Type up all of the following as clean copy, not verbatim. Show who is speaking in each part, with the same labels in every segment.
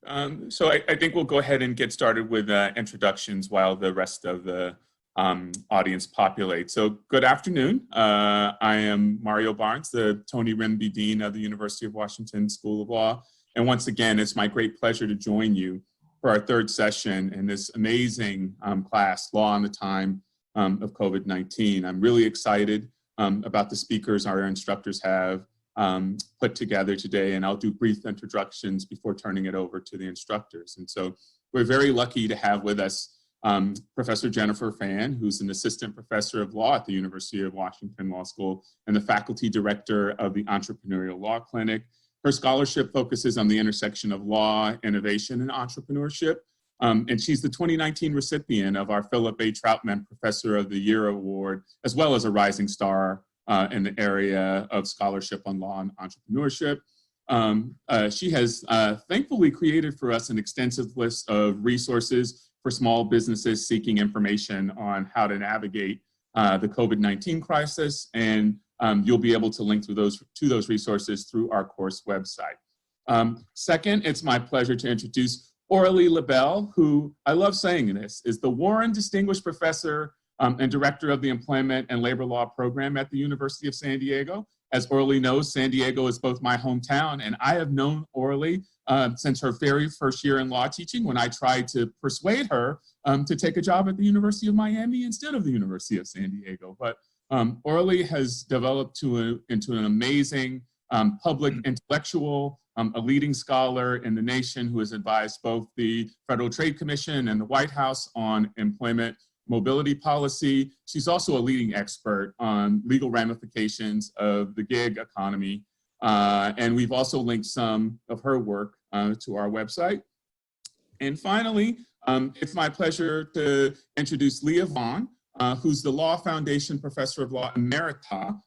Speaker 1: I think we'll go ahead and get started with introductions while the rest of the audience populates. So good afternoon. I am Mario Barnes, the Tony Rimby Dean of the University of Washington School of Law. And once again, it's my great pleasure to join you for our third session in this amazing class, Law on the Time of COVID-19. I'm really excited about the speakers our instructors have put together today, and I'll do brief introductions before turning it over to the instructors. And so we're very lucky to have with us Professor Jennifer Fan, who's an assistant professor of law at the University of Washington Law School and the faculty director of the Entrepreneurial Law Clinic. Her scholarship focuses on the intersection of law, innovation, and entrepreneurship. And she's the 2019 recipient of our Philip A. Troutman Professor of the Year Award, as well as a rising star in the area of scholarship on law and entrepreneurship. She has thankfully created for us an extensive list of resources for small businesses seeking information on how to navigate the COVID-19 crisis, and you'll be able to link to those resources through our course website. Second, it's my pleasure to introduce Orly Lobel, who, I love saying this, is the Warren Distinguished Professor and Director of the Employment and Labor Law Program at the University of San Diego. As Orly knows, San Diego is both my hometown, and I have known Orly since her very first year in law teaching, when I tried to persuade her to take a job at the University of Miami instead of the University of San Diego. But Orly has developed into an amazing public intellectual, a leading scholar in the nation who has advised both the Federal Trade Commission and the White House on employment mobility policy. She's also a leading expert on legal ramifications of the gig economy. And we've also linked some of her work to our website. And finally, it's my pleasure to introduce Lea Vaughn, who's the Law Foundation Professor of Law Emerita,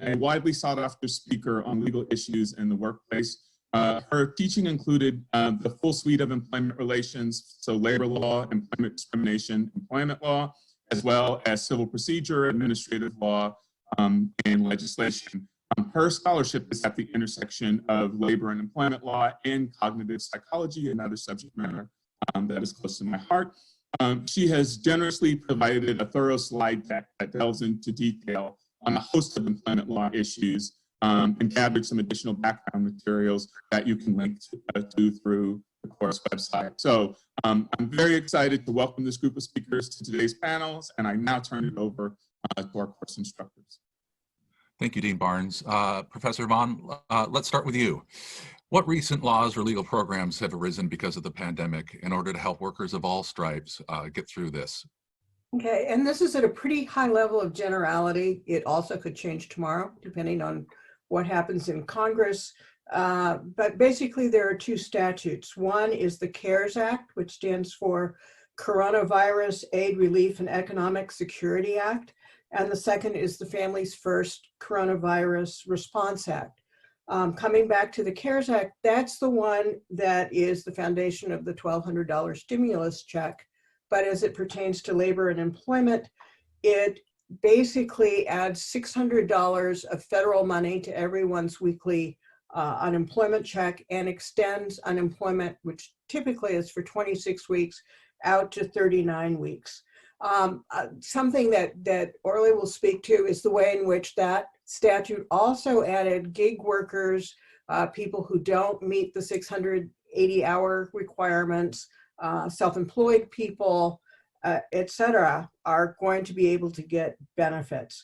Speaker 1: a widely sought after speaker on legal issues in the workplace. Her teaching included the full suite of employment relations, so labor law, employment discrimination, employment law, as well as civil procedure, administrative law, and legislation. Her scholarship is at the intersection of labor and employment law and cognitive psychology, another subject matter that is close to my heart. She has generously provided a thorough slide deck that delves into detail on a host of employment law issues, and gathered some additional background materials that you can link to through the course website. So I'm very excited to welcome this group of speakers to today's panels, and I now turn it over to our course instructors.
Speaker 2: Thank you, Dean Barnes. Professor Vaughn, let's start with you. What recent laws or legal programs have arisen because of the pandemic in order to help workers of all stripes get through this?
Speaker 3: Okay, and this is at a pretty high level of generality. It also could change tomorrow, depending on what happens in Congress. But basically, there are two statutes. One is the CARES Act, which stands for Coronavirus Aid, Relief, and Economic Security Act. And the second is the Families First Coronavirus Response Act. Coming back to the CARES Act, that's the one that is the foundation of the $1,200 stimulus check. But as it pertains to labor and employment, it basically adds $600 of federal money to everyone's weekly unemployment check and extends unemployment, which typically is for 26 weeks, out to 39 weeks. Something that Orly will speak to is the way in which that statute also added gig workers, people who don't meet the 680-hour requirements, self-employed people, et cetera, are going to be able to get benefits.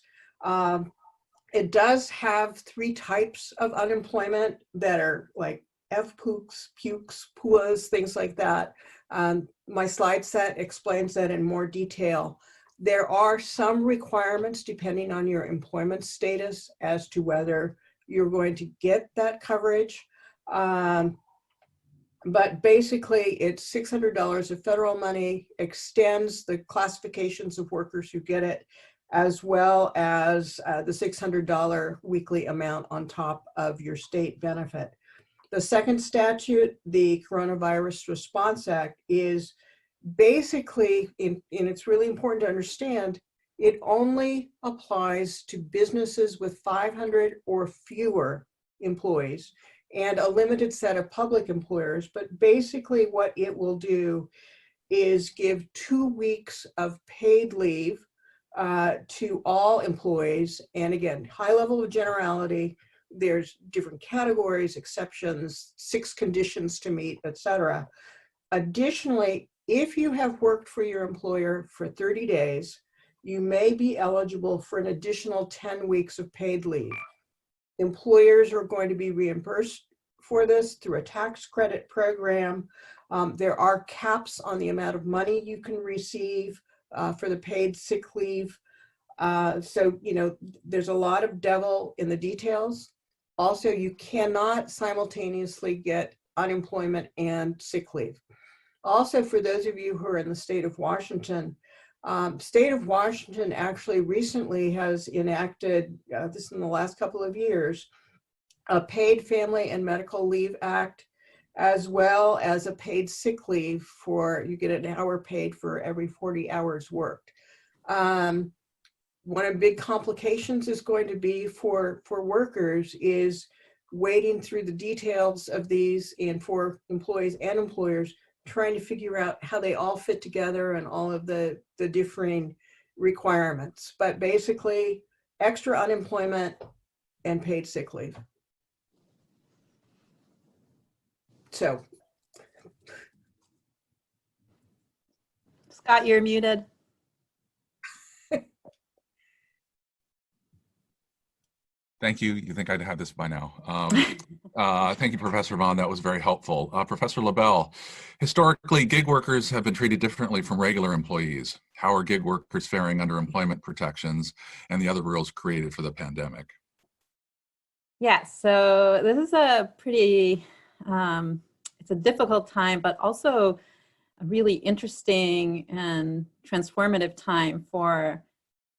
Speaker 3: It does have three types of unemployment that are like FPUCs, PUCs, PUAs, things like that. My slide set explains that in more detail. There are some requirements depending on your employment status as to whether you're going to get that coverage. But basically, it's $600 of federal money, extends the classifications of workers who get it, as well as the $600 weekly amount on top of your state benefit. The second statute, the Coronavirus Response Act, is basically, and it's really important to understand, it only applies to businesses with 500 or fewer employees. and a limited set of public employers. But basically what it will do is give 2 weeks of paid leave to all employees. And again, high level of generality, there's different categories, exceptions, 6 conditions to meet, etc. Additionally, if you have worked for your employer for 30 days, you may be eligible for an additional 10 weeks of paid leave. Employers are going to be reimbursed for this through a tax credit program. There are caps on the amount of money you can receive for the paid sick leave. So, you know, there's a lot of devil in the details. Also, you cannot simultaneously get unemployment and sick leave. Also, for those of you who are in the state of Washington actually recently has enacted, this in the last couple of years, a paid family and medical leave act, as well as a paid sick leave for, you get an hour paid for every 40 hours worked. One of the big complications is going to be for workers is wading through the details of these, and for employees and employers, trying to figure out how they all fit together and all of the differing requirements. But basically, extra unemployment and paid sick leave. So.
Speaker 4: Scott, you're muted.
Speaker 2: Thank you. You think I'd have this by now. Thank you, Professor Vaughn. That was very helpful. Professor Lobel, historically, gig workers have been treated differently from regular employees. How are gig workers faring under employment protections and the other rules created for the pandemic?
Speaker 4: Yeah, so this is a pretty, it's a difficult time, but also a really interesting and transformative time for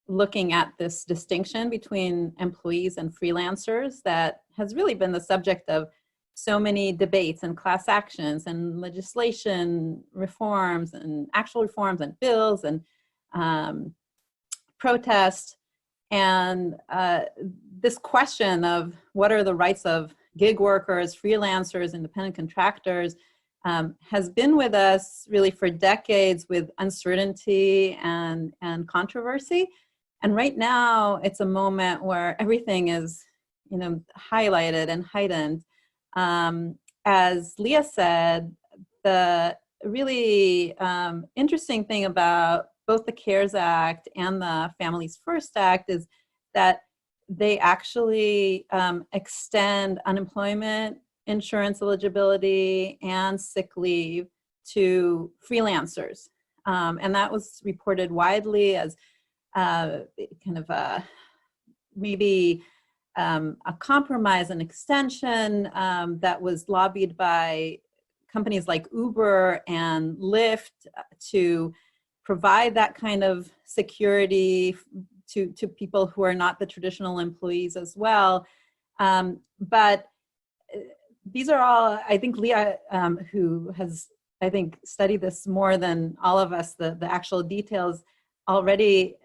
Speaker 4: looking at this distinction between employees and freelancers that has really been the subject of so many debates and class actions and legislation reforms and actual reforms and bills and protests. And this question of what are the rights of gig workers, freelancers, independent contractors has been with us really for decades with uncertainty and controversy. And right now, it's a moment where everything is, you know, highlighted and heightened. As Lea said, the really interesting thing about both the CARES Act and the Families First Act is that they actually extend unemployment insurance eligibility and sick leave to freelancers. And that was reported widely as kind of maybe a compromise, an extension that was lobbied by companies like Uber and Lyft to provide that kind of security to people who are not the traditional employees as well. But these are all, I think Lea, who has, I think, studied this more than all of us, the actual details, already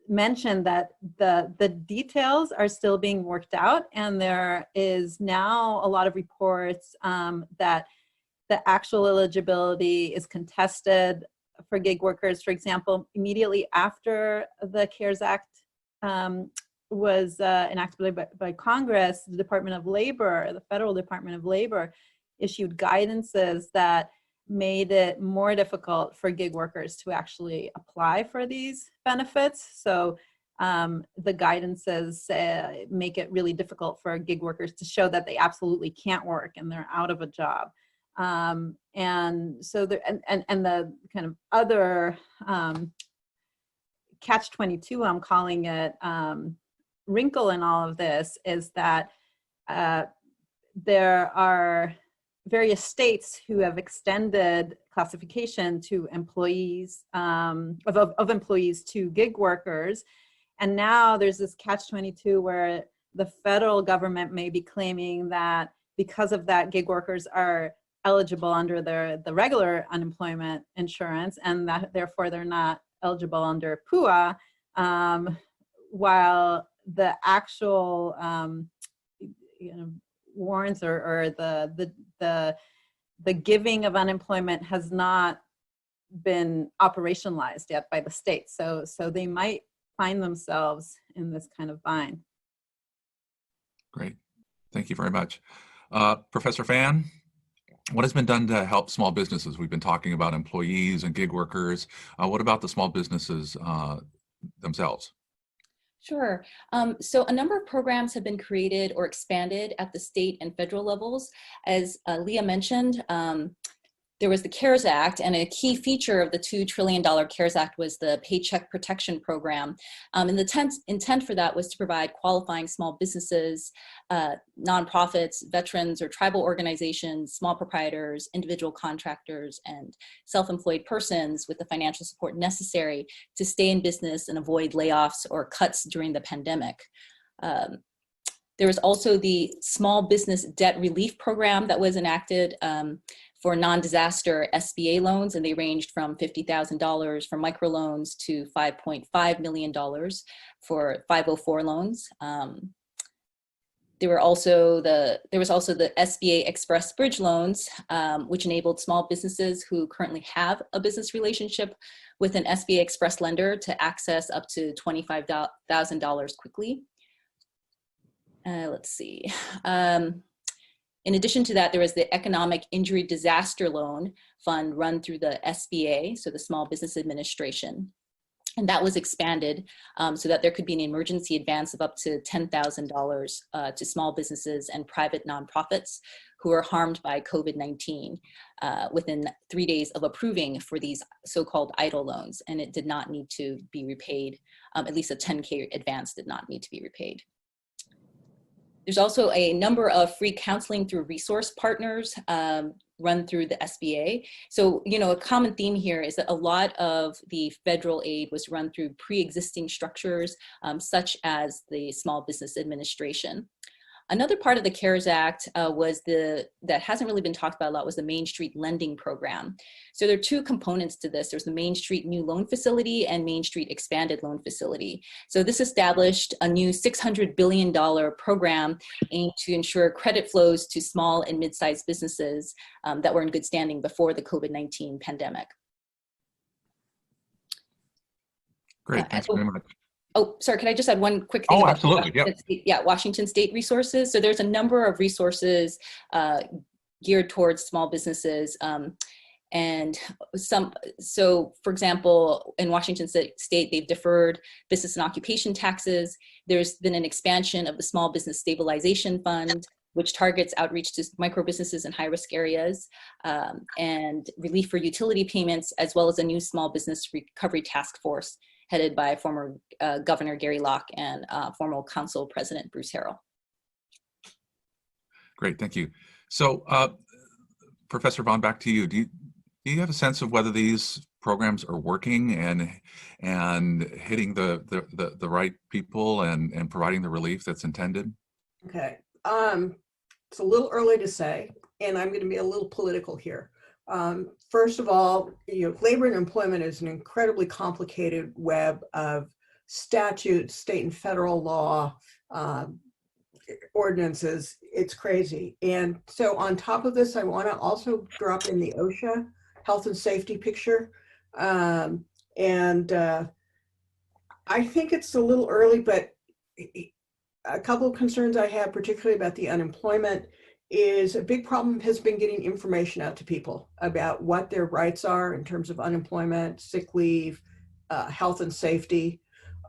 Speaker 4: mentioned that the details are still being worked out, and there is now a lot of reports that the actual eligibility is contested for gig workers. For example, immediately after the CARES Act was enacted by Congress, the Department of Labor, the Federal Department of Labor, issued guidances that made it more difficult for gig workers to actually apply for these benefits. So the guidances make it really difficult for gig workers to show that they absolutely can't work and they're out of a job. And so there, and the kind of other catch-22, I'm calling it, wrinkle in all of this is that there are various states who have extended classification to employees, of employees to gig workers. And now there's this catch-22 where the federal government may be claiming that because of that, gig workers are eligible under the regular unemployment insurance, and that therefore they're not eligible under PUA, while the actual warrants or the giving of unemployment has not been operationalized yet by the state. So they might find themselves in this kind of bind.
Speaker 2: Great. Thank you very much. Professor Fan, what has been done to help small businesses? We've been talking about employees and gig workers. What about the small businesses themselves?
Speaker 5: Sure. So a number of programs have been created or expanded at the state and federal levels. As Lea mentioned, there was the CARES Act, and a key feature of the $2 trillion CARES Act was the Paycheck Protection Program. And the intent for that was to provide qualifying small businesses, nonprofits, veterans or tribal organizations, small proprietors, individual contractors, and self-employed persons with the financial support necessary to stay in business and avoid layoffs or cuts during the pandemic. There was also the Small Business Debt Relief Program that was enacted for non-disaster SBA loans, and they ranged from $50,000 for microloans to $5.5 million for 504 loans. There was also the SBA Express Bridge loans, which enabled small businesses who currently have a business relationship with an SBA Express lender to access up to $25,000 quickly. Let's see. In addition to that, there was the Economic Injury Disaster Loan Fund run through the SBA, so the Small Business Administration. And that was expanded so that there could be an emergency advance of up to $10,000 to small businesses and private nonprofits who are harmed by COVID-19 within 3 days of approving for these so-called EIDL loans. And it did not need to be repaid, at least a 10K advance did not need to be repaid. There's also a number of free counseling through resource partners run through the SBA. So, you know, a common theme here is that a lot of the federal aid was run through pre-existing structures, such as the Small Business Administration. Another part of the CARES Act that hasn't really been talked about a lot was the Main Street Lending Program. So there are two components to this. There's the Main Street New Loan Facility and Main Street Expanded Loan Facility. So this established a new $600 billion program aimed to ensure credit flows to small and mid-sized businesses that were in good standing before the COVID-19 pandemic.
Speaker 2: Great, thanks very much.
Speaker 5: Oh, sorry, could I just add one quick thing?
Speaker 2: Oh,
Speaker 5: about
Speaker 2: absolutely,
Speaker 5: yeah. Washington State resources. So there's a number of resources geared towards small businesses. So for example, in Washington State, they've deferred business and occupation taxes. There's been an expansion of the Small Business Stabilization Fund, which targets outreach to micro businesses in high-risk areas, and relief for utility payments, as well as a new small business recovery task force headed by former Governor Gary Locke and former Council President Bruce Harrell.
Speaker 2: Great, thank you. So, Professor Vaughn, back to you. Do you have a sense of whether these programs are working and hitting the right people and providing the relief that's intended?
Speaker 3: Okay, it's a little early to say, and I'm going to be a little political here. First of all, labor and employment is an incredibly complicated web of statutes, state and federal law, ordinances. It's crazy. And so on top of this, I want to also drop in the OSHA health and safety picture. I think it's a little early, but a couple of concerns I have, particularly about the unemployment, is a big problem has been getting information out to people about what their rights are in terms of unemployment, sick leave, health and safety.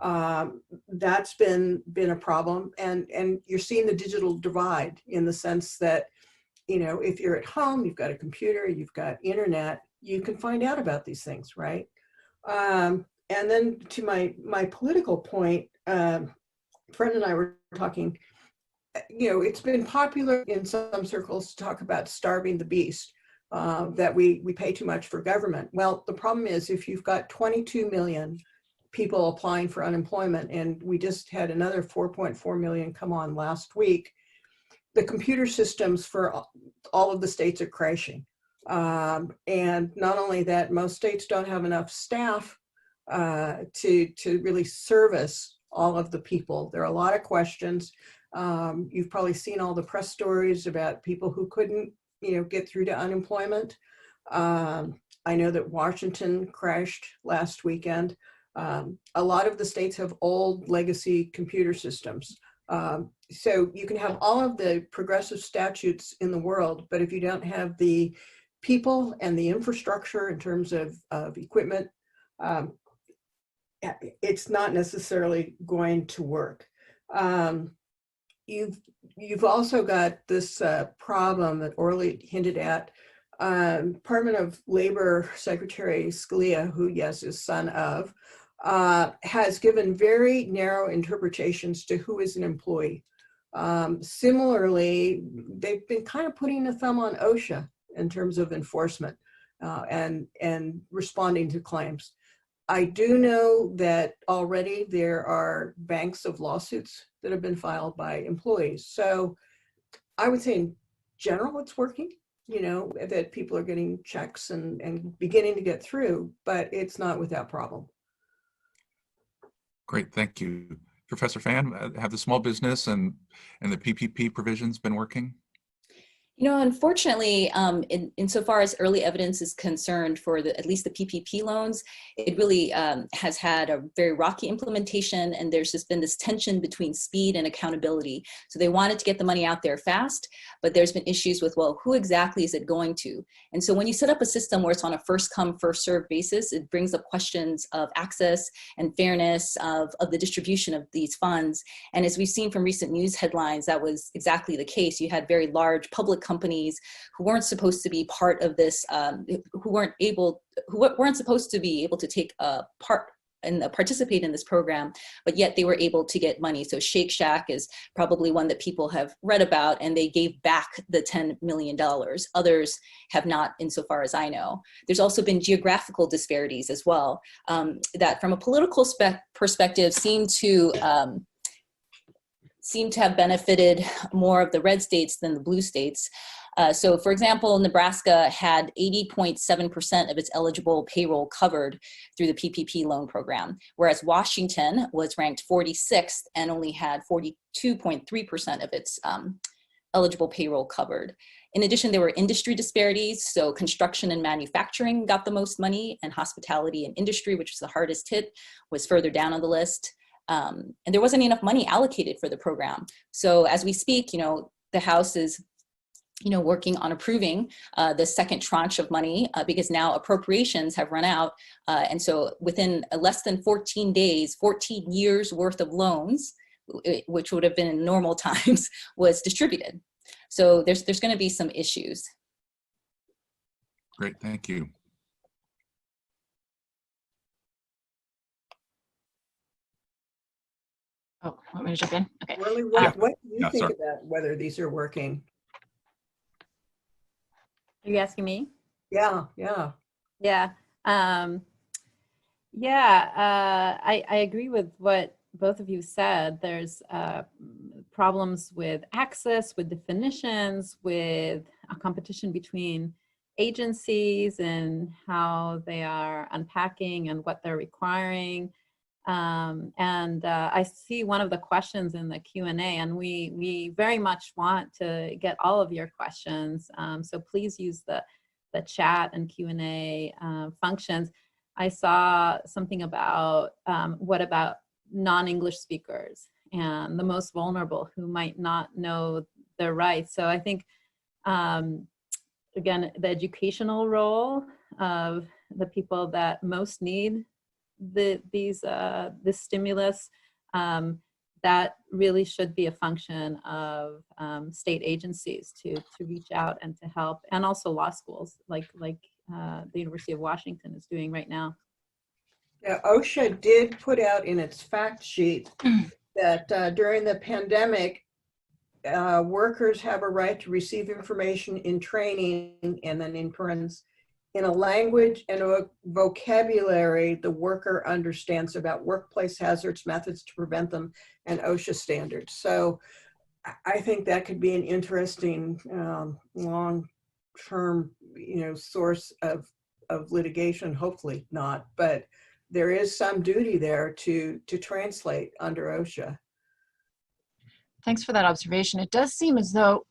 Speaker 3: That's been a problem. And you're seeing the digital divide in the sense that, if you're at home, you've got a computer, you've got internet, you can find out about these things, right? And then to my political point, Fred and I were talking, it's been popular in some circles to talk about starving the beast, that we pay too much for government. Well, the problem is if you've got 22 million people applying for unemployment, and we just had another 4.4 million come on last week, the computer systems for all of the states are crashing. And not only that, most states don't have enough staff to really service all of the people. There are a lot of questions. You've probably seen all the press stories about people who couldn't, get through to unemployment. I know that Washington crashed last weekend. A lot of the states have old legacy computer systems. So you can have all of the progressive statutes in the world, but if you don't have the people and the infrastructure in terms of equipment, it's not necessarily going to work. You've also got this problem that Orly hinted at. Department of Labor Secretary Scalia, who, yes, is son of, has given very narrow interpretations to who is an employee. Similarly, they've been kind of putting a thumb on OSHA in terms of enforcement and responding to claims. I do know that already there are banks of lawsuits that have been filed by employees. So I would say in general, it's working, that people are getting checks and beginning to get through, but it's not without problem.
Speaker 2: Great, thank you. Professor Fan, have the small business and the PPP provisions been working?
Speaker 5: Unfortunately, insofar as early evidence is concerned for at least the PPP loans, it really has had a very rocky implementation, and there's just been this tension between speed and accountability. So they wanted to get the money out there fast, but there's been issues with, well, who exactly is it going to? And so when you set up a system where it's on a first come, first served basis, it brings up questions of access and fairness of the distribution of these funds. And as we've seen from recent news headlines, that was exactly the case. You had very large public companies who weren't supposed to be part of this, who weren't supposed to be able to take a part and participate in this program, but yet they were able to get money. So Shake Shack is probably one that people have read about, and they gave back the $10 million. Others have not, insofar as I know. There's also been geographical disparities as well, that from a political perspective seem to have benefited more of the red states than the blue states. So for example, Nebraska had 80.7% of its eligible payroll covered through the PPP loan program, whereas Washington was ranked 46th and only had 42.3% of its eligible payroll covered. In addition, there were industry disparities. So construction and manufacturing got the most money, and hospitality and industry, which was the hardest hit, was further down on the list. And there wasn't enough money allocated for the program. So as we speak, the House is working on approving the second tranche of money because now appropriations have run out. And so within less than 14 days, 14 years worth of loans, which would have been in normal times, was distributed. So there's going to be some issues.
Speaker 2: Great, thank you.
Speaker 6: Oh, want me to jump in? Okay.
Speaker 3: Really, what do you think
Speaker 2: sorry.
Speaker 3: about whether these are working?
Speaker 4: Are you asking me?
Speaker 3: Yeah.
Speaker 4: I agree with what both of you said. There's problems with access, with definitions, with a competition between agencies and how they are unpacking and what they're requiring. I see one of the questions in the Q&A, and we very much want to get all of your questions. So please use the chat and Q&A functions. I saw something about what about non-English speakers and the most vulnerable who might not know their rights. So I think, again, the educational role of the people that most need this stimulus, that really should be a function of state agencies to reach out and to help, and also law schools like the University of Washington is doing right now.
Speaker 3: Yeah, OSHA did put out in its fact sheet that during the pandemic, workers have a right to receive information in training, and then in parentheses, in a language and a vocabulary the worker understands about workplace hazards, methods to prevent them, and OSHA standards. So I think that could be an interesting long-term, source of litigation. Hopefully not, but there is some duty there to translate under OSHA.
Speaker 6: Thanks for that observation. It does seem as though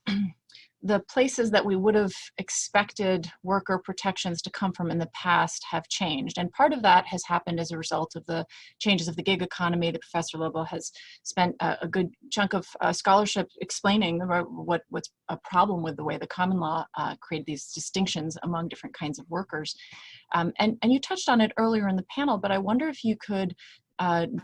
Speaker 6: the places that we would have expected worker protections to come from in the past have changed. And part of that has happened as a result of the changes of the gig economy. The Professor Lobel has spent a good chunk of scholarship explaining what's a problem with the way the common law created these distinctions among different kinds of workers. And you touched on it earlier in the panel, but I wonder if you could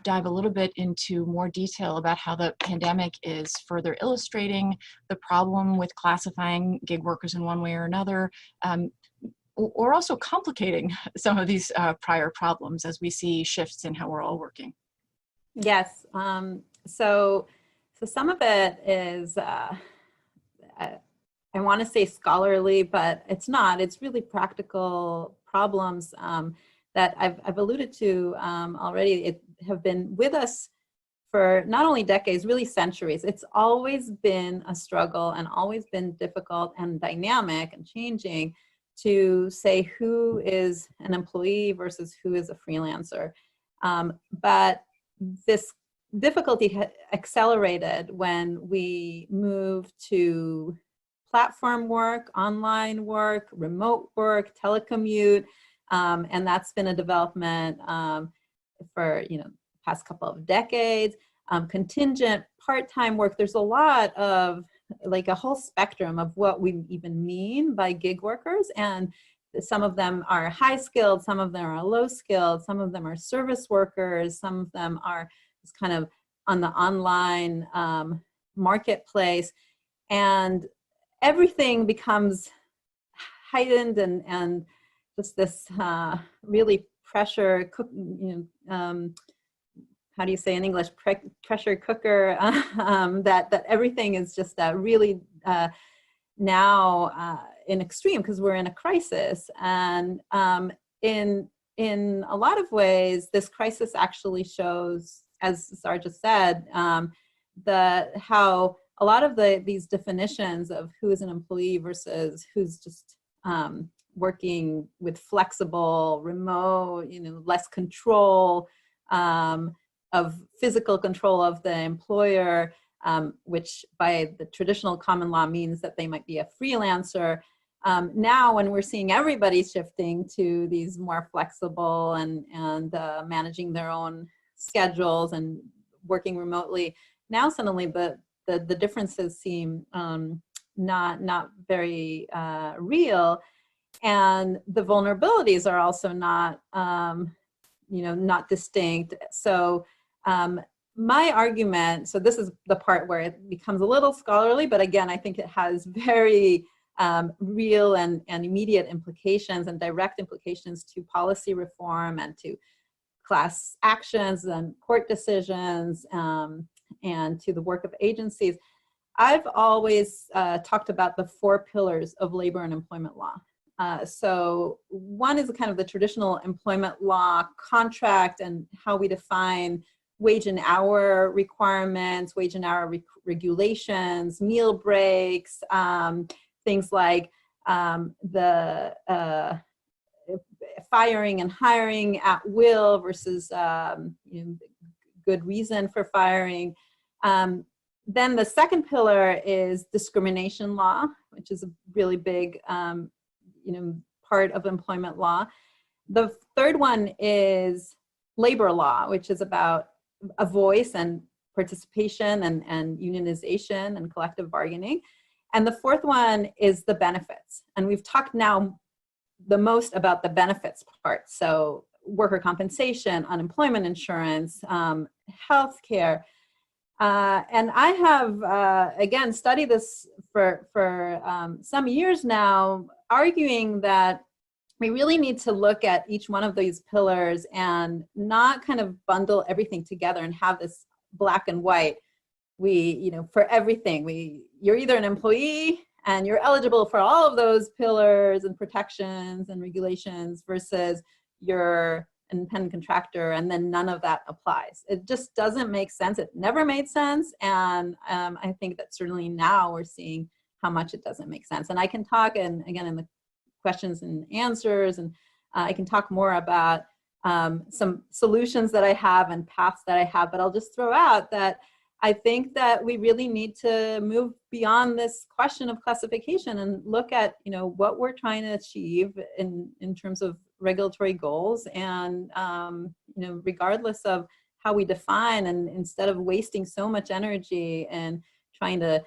Speaker 6: dive a little bit into more detail about how the pandemic is further illustrating the problem with classifying gig workers in one way or another, or also complicating some of these prior problems as we see shifts in how we're all working.
Speaker 4: Yes. So some of it is, I want to say scholarly, but it's not. It's really practical problems that I've alluded to already. It have been with us for not only decades, really centuries. It's always been a struggle and always been difficult and dynamic and changing to say who is an employee versus who is a freelancer. But this difficulty accelerated when we moved to platform work, online work, remote work, telecommute. And that's been a development for past couple of decades. Contingent part-time work. There's a lot of like a whole spectrum of what we even mean by gig workers, and some of them are high skilled, some of them are low skilled, some of them are service workers, some of them are just kind of on the online marketplace, and everything becomes heightened and just this really pressure cook, how do you say in English, pressure cooker, that everything is just really now in extreme because we're in a crisis. And in a lot of ways, this crisis actually shows, as Zahr just said, how a lot of these definitions of who is an employee versus who's just working with flexible, remote, less control, of physical control of the employer, which by the traditional common law means that they might be a freelancer. Now, when we're seeing everybody shifting to these more flexible and managing their own schedules and working remotely, now suddenly the differences seem not very real, and the vulnerabilities are also not not distinct. So my argument, so this is the part where it becomes a little scholarly, but again, I think it has very real and immediate implications and direct implications to policy reform and to class actions and court decisions and to the work of agencies. I've always talked about the 4 pillars of labor and employment law. So one is kind of the traditional employment law contract and how we define wage and hour requirements, wage and hour regulations, meal breaks, things like the firing and hiring at will versus good reason for firing. Then the second pillar is discrimination law, which is a really big part of employment law. The third one is labor law, which is about a voice and participation and unionization and collective bargaining. And the fourth one is the benefits. And we've talked now the most about the benefits part. So worker compensation, unemployment insurance, healthcare. And I have, again, studied this for some years now, arguing that we really need to look at each one of these pillars and not kind of bundle everything together and have this black and white. For everything, you're either an employee and you're eligible for all of those pillars and protections and regulations versus you're an independent contractor and then none of that applies. It just doesn't make sense. It never made sense. And I think that certainly now we're seeing how much it doesn't make sense. And I can talk, and again, in the questions and answers, and I can talk more about some solutions that I have and paths that I have, but I'll just throw out that I think that we really need to move beyond this question of classification and look at, what we're trying to achieve in terms of regulatory goals, and, regardless of how we define, and instead of wasting so much energy and trying to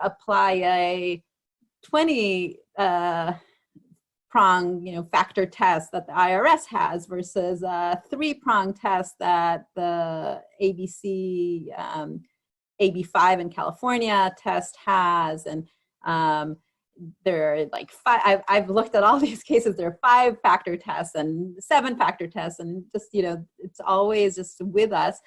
Speaker 4: apply a 20 prong, factor test that the IRS has versus a 3-prong test that the ABC AB5 in California test has. And there are like 5, I've looked at all these cases, there are 5-factor tests and 7-factor tests, and just, it's always just with us.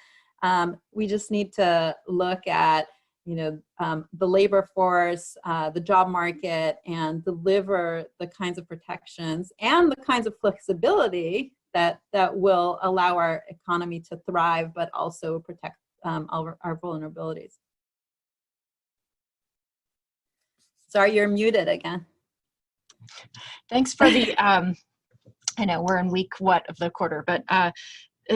Speaker 4: We just need to look at, the labor force, the job market, and deliver the kinds of protections and the kinds of flexibility that will allow our economy to thrive, but also protect our vulnerabilities. Sorry, you're muted again.
Speaker 6: Thanks for the, I know we're in week what of the quarter, but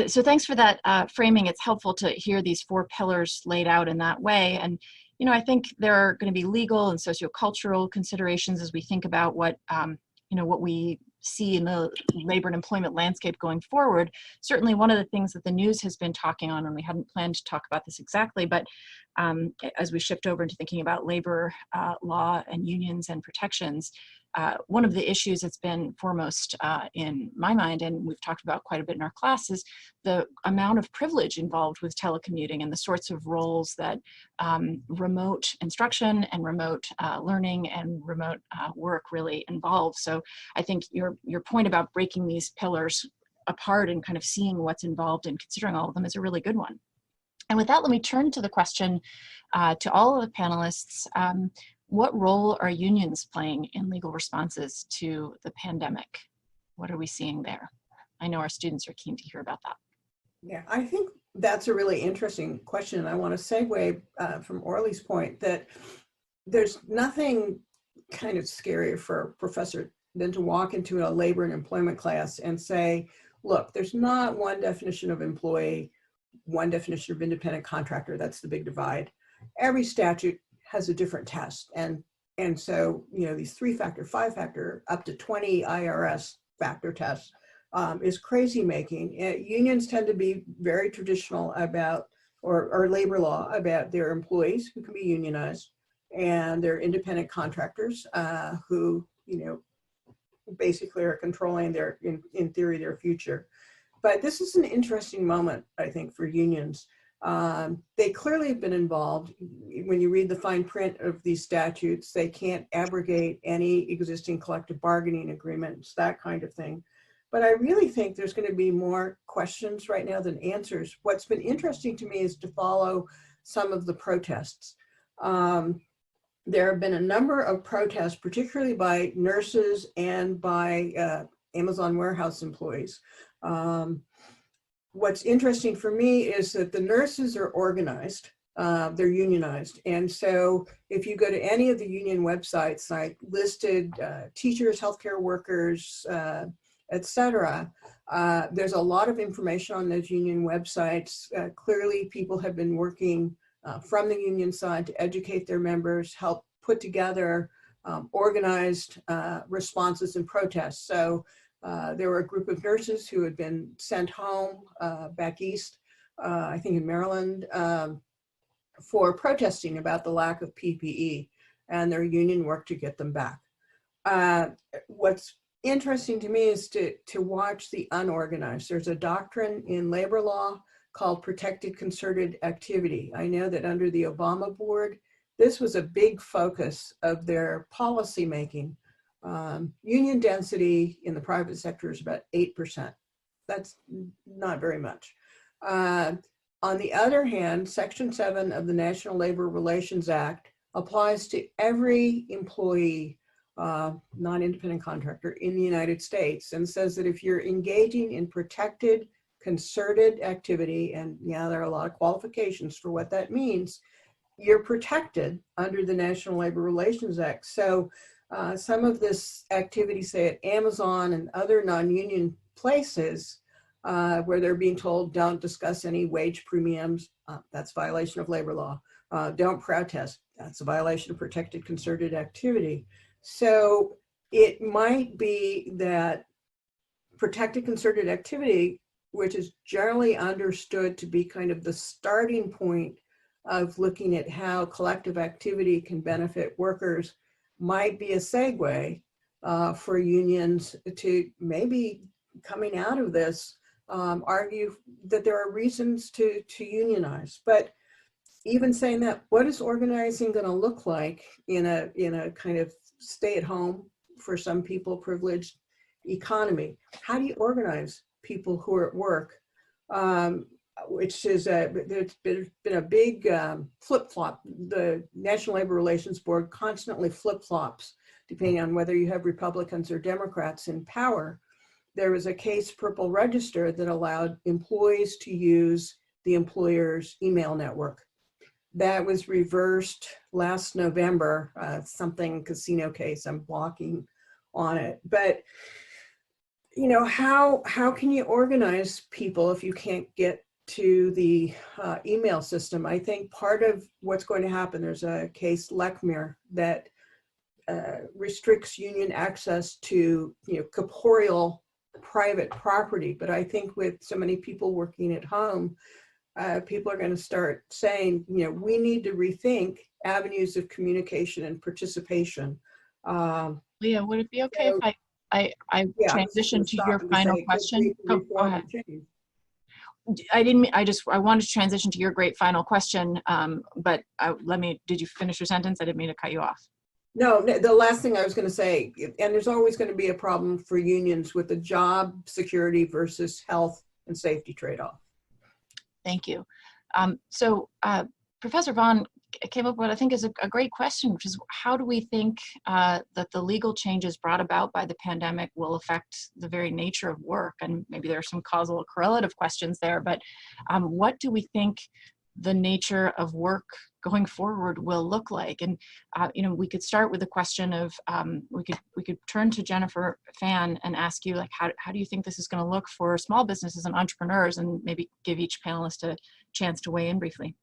Speaker 6: so thanks for that framing. It's helpful to hear these 4 pillars laid out in that way. And, I think there are going to be legal and sociocultural considerations as we think about what, what we see in the labor and employment landscape going forward. Certainly one of the things that the news has been talking on, and we hadn't planned to talk about this exactly, but as we shift over into thinking about labor law and unions and protections, one of the issues that's been foremost in my mind, and we've talked about quite a bit in our class, is the amount of privilege involved with telecommuting and the sorts of roles that remote instruction and remote learning and remote work really involve. So I think your point about breaking these pillars apart and kind of seeing what's involved and considering all of them is a really good one. And with that, let me turn to the question to all of the panelists. What role are unions playing in legal responses to the pandemic? What are we seeing there? I know our students are keen to hear about that.
Speaker 3: Yeah, I think that's a really interesting question. And I want to segue from Orly's point that there's nothing kind of scarier for a professor than to walk into a labor and employment class and say, look, there's not one definition of employee, one definition of independent contractor. That's the big divide. Every statute has a different test. And so, these 3-factor, 5-factor, up to 20 IRS factor tests is crazy making. Unions tend to be very traditional about, or labor law about their employees who can be unionized, and their independent contractors who, basically are controlling their, in theory, their future. But this is an interesting moment, I think, for unions. They clearly have been involved. When you read the fine print of these statutes, they can't abrogate any existing collective bargaining agreements, that kind of thing. But I really think there's going to be more questions right now than answers. What's been interesting to me is to follow some of the protests. There have been a number of protests, particularly by nurses and by Amazon warehouse employees. What's interesting for me is that the nurses are organized, they're unionized. And so if you go to any of the union websites, like listed teachers, healthcare workers, et cetera, there's a lot of information on those union websites. Clearly people have been working from the union side to educate their members, help put together organized responses and protests. So there were a group of nurses who had been sent home back east, I think in Maryland, for protesting about the lack of PPE, and their union worked to get them back. What's interesting to me is to watch the unorganized. There's a doctrine in labor law called protected concerted activity. I know that under the Obama board, this was a big focus of their policy making. Union density in the private sector is about 8%. That's not very much. On the other hand, Section 7 of the National Labor Relations Act applies to every employee, non-independent contractor in the United States, and says that if you're engaging in protected concerted activity, and yeah, there are a lot of qualifications for what that means, you're protected under the National Labor Relations Act. So some of this activity, say at Amazon and other non-union places, where they're being told, don't discuss any wage premiums. That's violation of labor law. Don't protest. That's a violation of protected concerted activity. So it might be that protected concerted activity, which is generally understood to be kind of the starting point of looking at how collective activity can benefit workers, might be a segue for unions to maybe coming out of this argue that there are reasons to unionize. But even saying that, what is organizing going to look like in a kind of stay-at-home, for some people, privileged economy? How do you organize people who are at work? Which is there's been a big flip-flop. The National Labor Relations Board constantly flip-flops depending on whether you have Republicans or Democrats in power. There was a case, Purple Register, that allowed employees to use the employer's email network. That was reversed last November, something casino case, I'm blocking on it. But you know, how can you organize people if you can't get to the email system? I think part of what's going to happen, there's a case, Lechmere, that restricts union access to, you know, corporeal private property. But I think with so many people working at home, people are going to start saying, you know, we need to rethink avenues of communication and participation.
Speaker 6: Leah, would it be okay if I transition to your final question? Oh, go ahead. I wanted to transition to your great final question, but did you finish your sentence? I didn't mean to cut you off.
Speaker 3: No, the last thing I was going to say, and there's always going to be a problem for unions with the job security versus health and safety trade-off.
Speaker 6: Thank you. Professor Vaughn came up with what I think is a great question, which is how do we think that the legal changes brought about by the pandemic will affect the very nature of work? And maybe there are some causal or correlative questions there, but what do we think the nature of work going forward will look like? And you know, we could start with the question of we could turn to Jennifer Fan and ask you, like, how do you think this is going to look for small businesses and entrepreneurs, and maybe give each panelist a chance to weigh in briefly.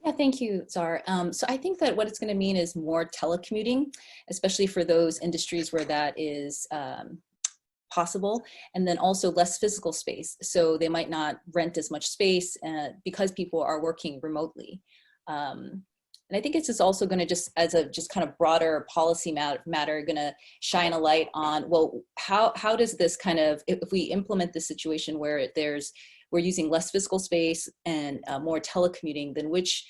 Speaker 5: Yeah, thank you, Zahr. So I think that what it's going to mean is more telecommuting, especially for those industries where that is possible, and then also less physical space. So they might not rent as much space because people are working remotely. And I think it's just also going to just kind of broader policy matter going to shine a light on, well, how does this kind of, if we implement this situation where we're using less physical space and more telecommuting, then which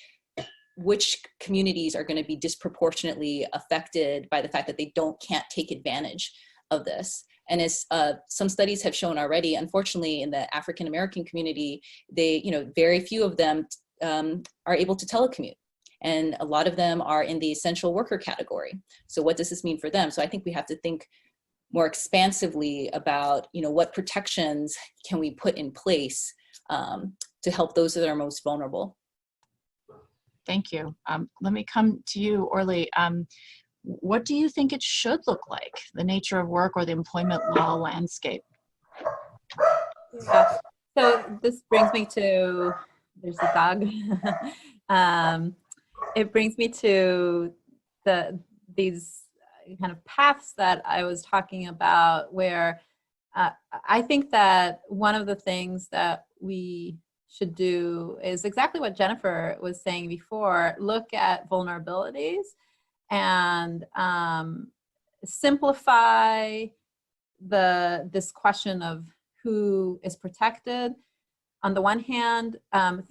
Speaker 5: communities are going to be disproportionately affected by the fact that they can't take advantage of this? And as some studies have shown already, unfortunately, in the African American community, very few of them are able to telecommute. And a lot of them are in the essential worker category. So what does this mean for them? So I think we have to think more expansively about, what protections can we put in place to help those that are most vulnerable.
Speaker 6: Thank you. Let me come to you, Orly. What do you think it should look like, the nature of work or the employment law landscape?
Speaker 4: Yeah. So this brings me to, there's a dog. It brings me to these kind of paths that I was talking about, where I think that one of the things that we should do is exactly what Jennifer was saying before: look at vulnerabilities and simplify this question of who is protected. On the one hand,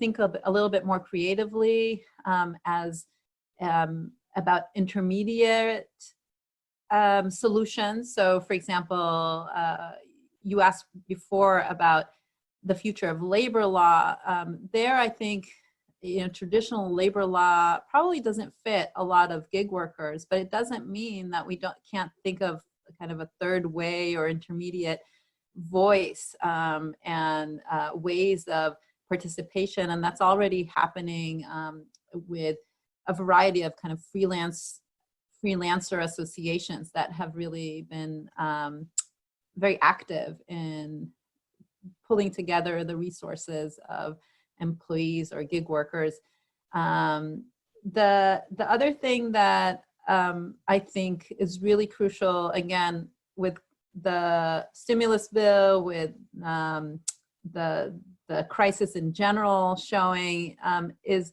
Speaker 4: think a little bit more creatively about intermediate solutions. So, for example, you asked before about the future of labor law. There, I think, traditional labor law probably doesn't fit a lot of gig workers, but it doesn't mean that we can't think of kind of a third way or intermediate voice and ways of participation. And that's already happening with a variety of kind of freelancer associations that have really been very active in pulling together the resources of employees or gig workers. The other thing that I think is really crucial, again, with the stimulus bill, with the crisis in general showing, is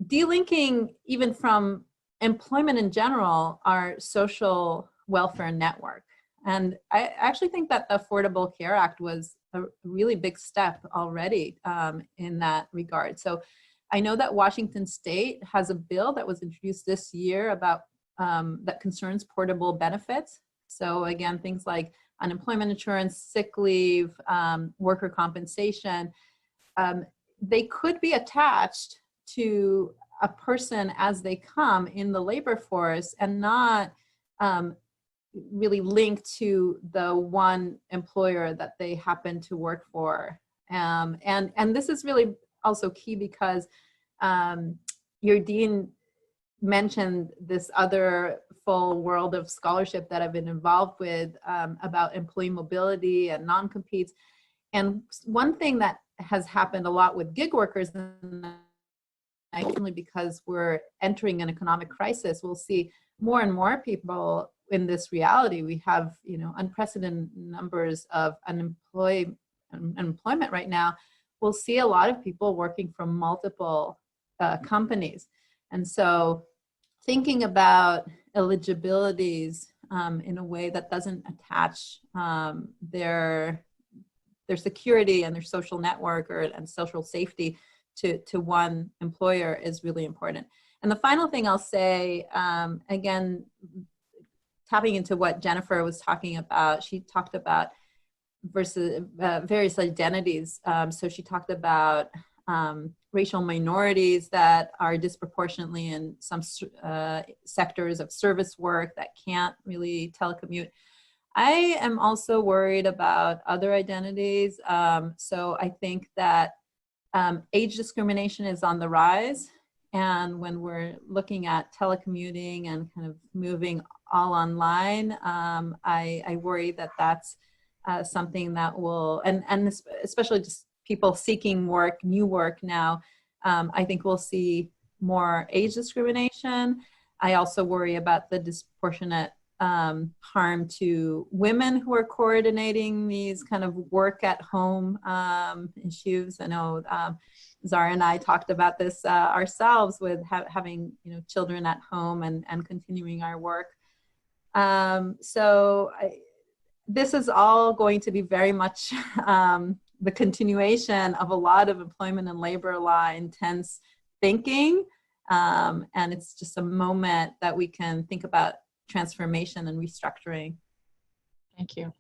Speaker 4: delinking even from employment in general, our social welfare network. And I actually think that the Affordable Care Act was a really big step already in that regard. So I know that Washington State has a bill that was introduced this year about that concerns portable benefits. So again, things like unemployment insurance, sick leave, worker compensation, they could be attached to a person as they come in the labor force and not really linked to the one employer that they happen to work for. And this is really also key because your dean mentioned this other full world of scholarship that I've been involved with about employee mobility and non-competes. And one thing that has happened a lot with gig workers, and actually because we're entering an economic crisis, we'll see more and more people in this reality. We have, unprecedented numbers of unemployment right now. We'll see a lot of people working from multiple companies. And so thinking about eligibilities in a way that doesn't attach their security and their social network and social safety to one employer is really important. And the final thing I'll say, again, tapping into what Jennifer was talking about, she talked about various identities. So she talked about racial minorities that are disproportionately in some sectors of service work that can't really telecommute. I am also worried about other identities. So I think that age discrimination is on the rise. And when we're looking at telecommuting and kind of moving all online, I worry that that's something that will, and especially just people seeking work, new work now, I think we'll see more age discrimination. I also worry about the disproportionate harm to women who are coordinating these kind of work at home issues. I know Zahr and I talked about this ourselves with having children at home and continuing our work. This is all going to be very much the continuation of a lot of employment and labor law intense thinking. And it's just a moment that we can think about transformation and restructuring.
Speaker 6: Thank you.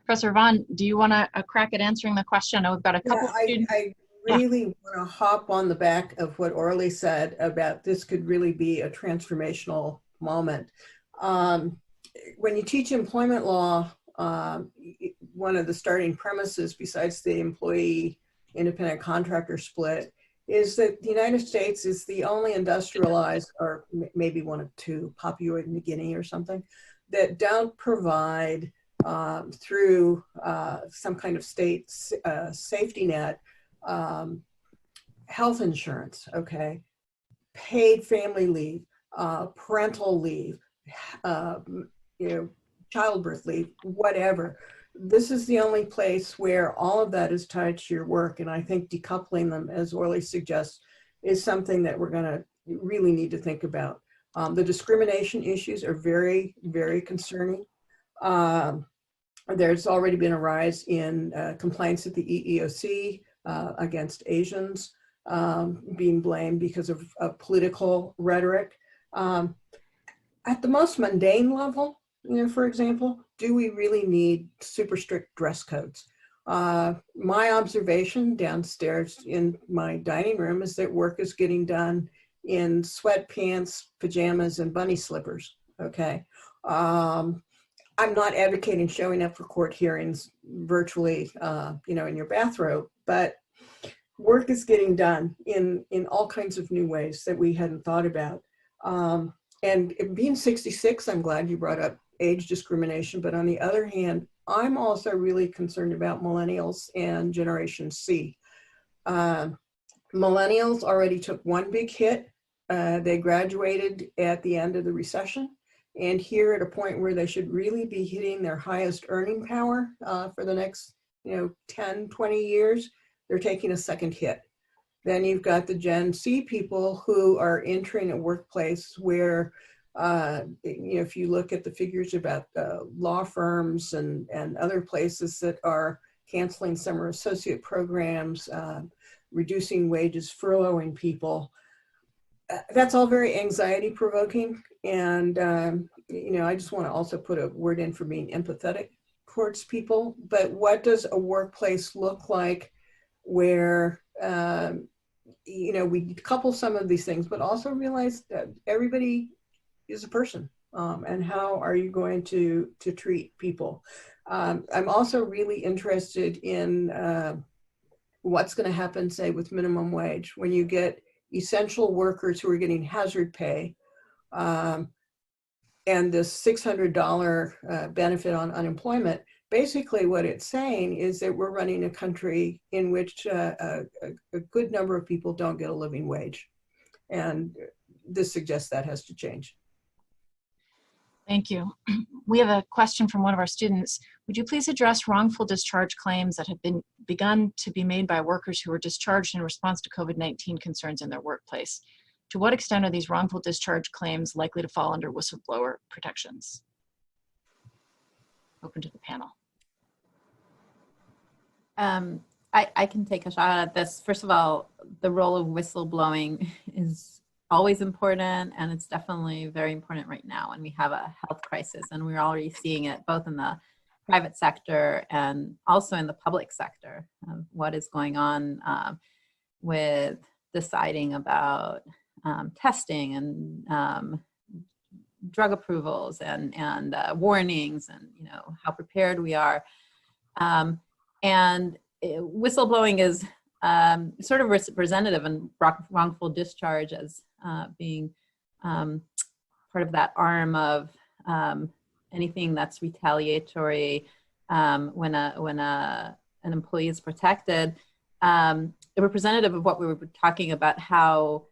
Speaker 6: Professor Vaughn, do you want to crack at answering the question? I know we've got a couple students.
Speaker 3: I really want to hop on the back of what Orly said about this could really be a transformational moment. When you teach employment law, one of the starting premises besides the employee independent contractor split is that the United States is the only industrialized, or maybe one of two, Papua New Guinea or something, that don't provide through some kind of state safety net health insurance, okay, paid family leave, parental leave, childbirth leave, whatever. This is the only place where all of that is tied to your work. And I think decoupling them, as Orly suggests, is something that we're going to really need to think about. The discrimination issues are very, very concerning. There's already been a rise in complaints at the EEOC against Asians being blamed because of political rhetoric. At the most mundane level, for example, do we really need super strict dress codes? My observation downstairs in my dining room is that work is getting done in sweatpants, pajamas, and bunny slippers, okay? I'm not advocating showing up for court hearings virtually, in your bathrobe, but work is getting done in all kinds of new ways that we hadn't thought about. And being 66, I'm glad you brought up age discrimination, but on the other hand, I'm also really concerned about millennials and Generation C. Millennials already took one big hit. They graduated at the end of the recession, and here at a point where they should really be hitting their highest earning power for the next 10, 20 years, they're taking a second hit. Then you've got the Gen C people who are entering a workplace where, if you look at the figures about law firms and other places that are canceling summer associate programs, reducing wages, furloughing people, that's all very anxiety provoking. And, I just want to also put a word in for being empathetic towards people. But what does a workplace look like where, we couple some of these things, but also realize that everybody is a person, and how are you going to treat people? I'm also really interested in what's going to happen, say, with minimum wage when you get essential workers who are getting hazard pay, and this $600 benefit on unemployment. Basically what it's saying is that we're running a country in which a good number of people don't get a living wage. And this suggests that has to change.
Speaker 6: Thank you. We have a question from one of our students. Would you please address wrongful discharge claims that have been begun to be made by workers who were discharged in response to COVID-19 concerns in their workplace? To what extent are these wrongful discharge claims likely to fall under whistleblower protections? Open to the panel.
Speaker 4: I can take a shot at this. First of all, the role of whistleblowing is always important, and it's definitely very important right now when we have a health crisis, and we're already seeing it both in the private sector and also in the public sector. What is going on with deciding about testing and drug approvals and warnings, and how prepared we are. And whistleblowing is sort of representative and wrongful discharge as being part of that arm of anything that's retaliatory when an employee is protected. A representative of what we were talking about, how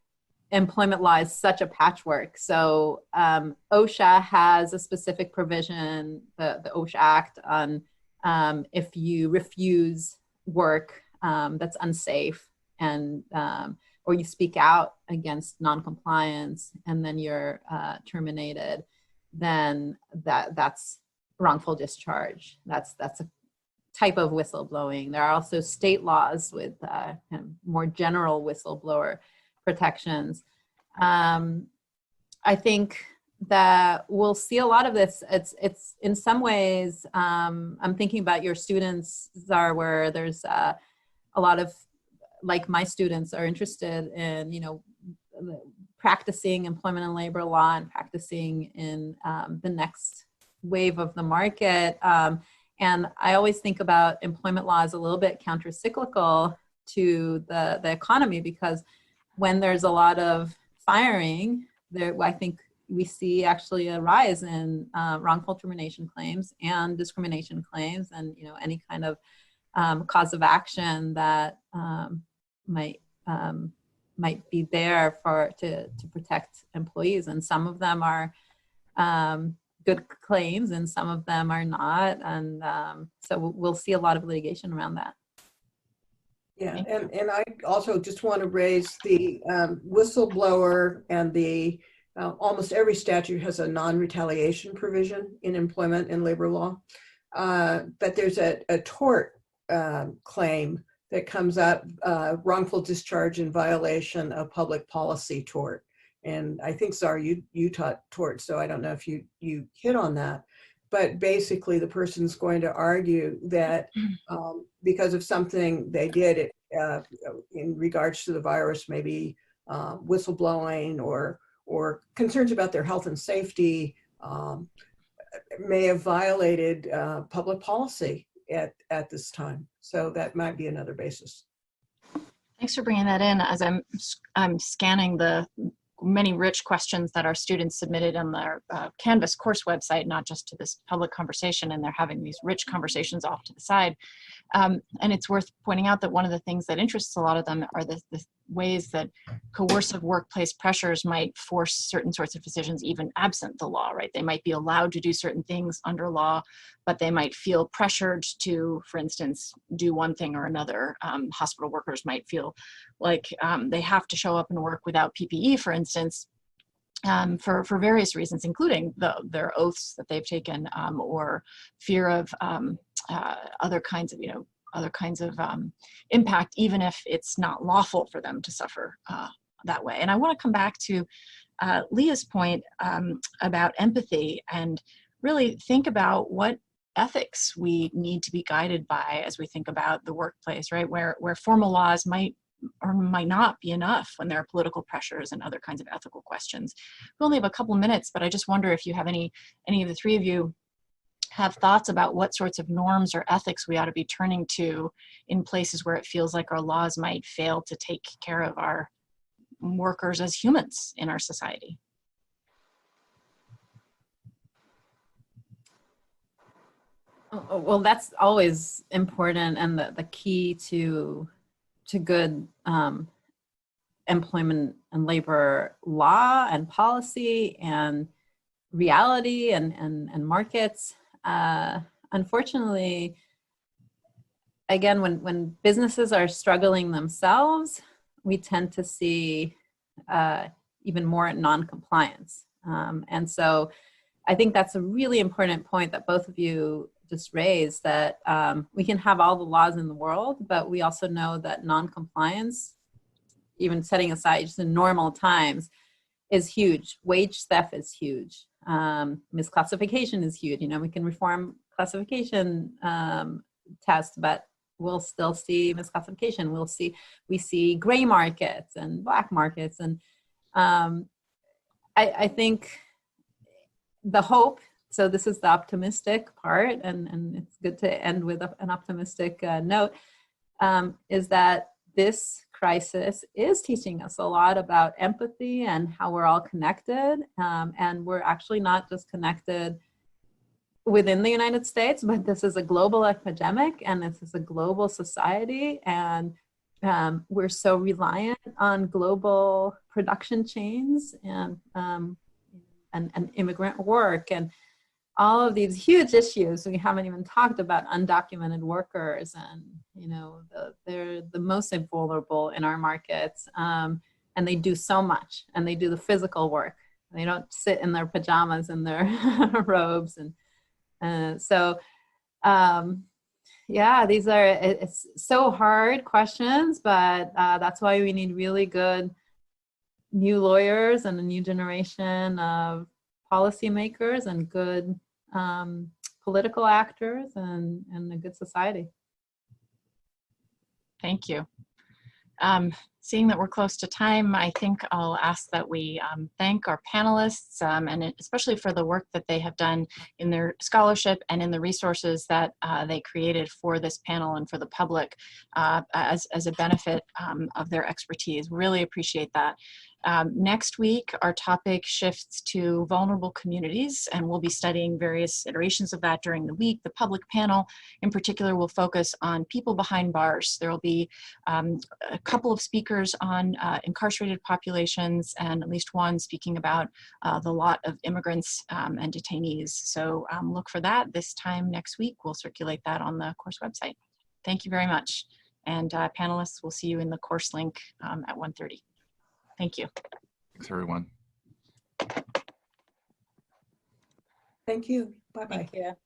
Speaker 4: employment law is such a patchwork. So OSHA has a specific provision, the OSHA Act, on if you refuse work that's unsafe, and or you speak out against noncompliance and then you're terminated, then that's wrongful discharge. That's a type of whistleblowing. There are also state laws with kind of more general whistleblower protections. I think that we'll see a lot of this. It's in some ways, I'm thinking about your students, Zahr, where there's a lot of, like my students, are interested in, practicing employment and labor law and practicing in the next wave of the market. And I always think about employment law as a little bit counter-cyclical to the economy, because when there's a lot of firing, I think we see actually a rise in wrongful termination claims and discrimination claims, and any kind of cause of action that might be there to protect employees. And some of them are good claims, and some of them are not. And so we'll see a lot of litigation around that.
Speaker 3: Yeah, and I also just want to raise the whistleblower, and the almost every statute has a non-retaliation provision in employment and labor law. But there's a tort claim that comes up, wrongful discharge in violation of public policy tort. And I think, Zahr, you taught tort, so I don't know if you hit on that. But basically, the person's going to argue that because of something they did in regards to the virus, maybe whistleblowing or concerns about their health and safety, may have violated public policy at this time. So that might be another basis.
Speaker 6: Thanks for bringing that in. As I'm scanning the many rich questions that our students submitted on their Canvas course website, not just to this public conversation, and they're having these rich conversations off to the side. And it's worth pointing out that one of the things that interests a lot of them are the ways that coercive workplace pressures might force certain sorts of decisions even absent the law, right? They might be allowed to do certain things under law, but they might feel pressured to, for instance, do one thing or another. Hospital workers might feel like they have to show up and work without PPE, for instance, for various reasons, including their oaths that they've taken, or fear of other kinds of impact, even if it's not lawful for them to suffer that way. And I want to come back to Leah's point about empathy, and really think about what ethics we need to be guided by as we think about the workplace, right? Where formal laws might or might not be enough when there are political pressures and other kinds of ethical questions. We only have a couple minutes, but I just wonder if you have any of the three of you have thoughts about what sorts of norms or ethics we ought to be turning to in places where it feels like our laws might fail to take care of our workers as humans in our society.
Speaker 4: Well, that's always important, and the key to good employment and labor law and policy and reality and markets. Unfortunately, again, when businesses are struggling themselves, we tend to see even more non-compliance. And so I think that's a really important point that both of you just raised, that we can have all the laws in the world, but we also know that non-compliance, even setting aside just in normal times, is huge. Wage theft is huge. Misclassification is huge. You know, we can reform classification tests, but we'll still see misclassification. We see gray markets and black markets. And I think the hope, so this is the optimistic part, and it's good to end with an optimistic note, is that this crisis is teaching us a lot about empathy and how we're all connected. And we're actually not just connected within the United States, but this is a global epidemic, and this is a global society. And we're so reliant on global production chains and immigrant work and all of these huge issues. We haven't even talked about undocumented workers, and you know, they're the most vulnerable in our markets, and they do so much, and they do the physical work. They don't sit in their pajamas and their robes, and so yeah, it's so hard questions, but that's why we need really good new lawyers and a new generation of policymakers and good political actors and a good society.
Speaker 6: Thank you. Seeing that we're close to time, I think I'll ask that we thank our panelists, and especially for the work that they have done in their scholarship and in the resources that they created for this panel and for the public as a benefit of their expertise. Really appreciate that. Next week, our topic shifts to vulnerable communities, and we'll be studying various iterations of that during the week. The public panel, in particular, will focus on people behind bars. There will be a couple of speakers on incarcerated populations, and at least one speaking about the lot of immigrants and detainees. So look for that this time next week. We'll circulate that on the course website. Thank you very much. And panelists, we'll see you in the course link at 1:30. Thank you.
Speaker 2: Thanks, everyone.
Speaker 3: Thank you. Bye-bye.
Speaker 4: Thank you.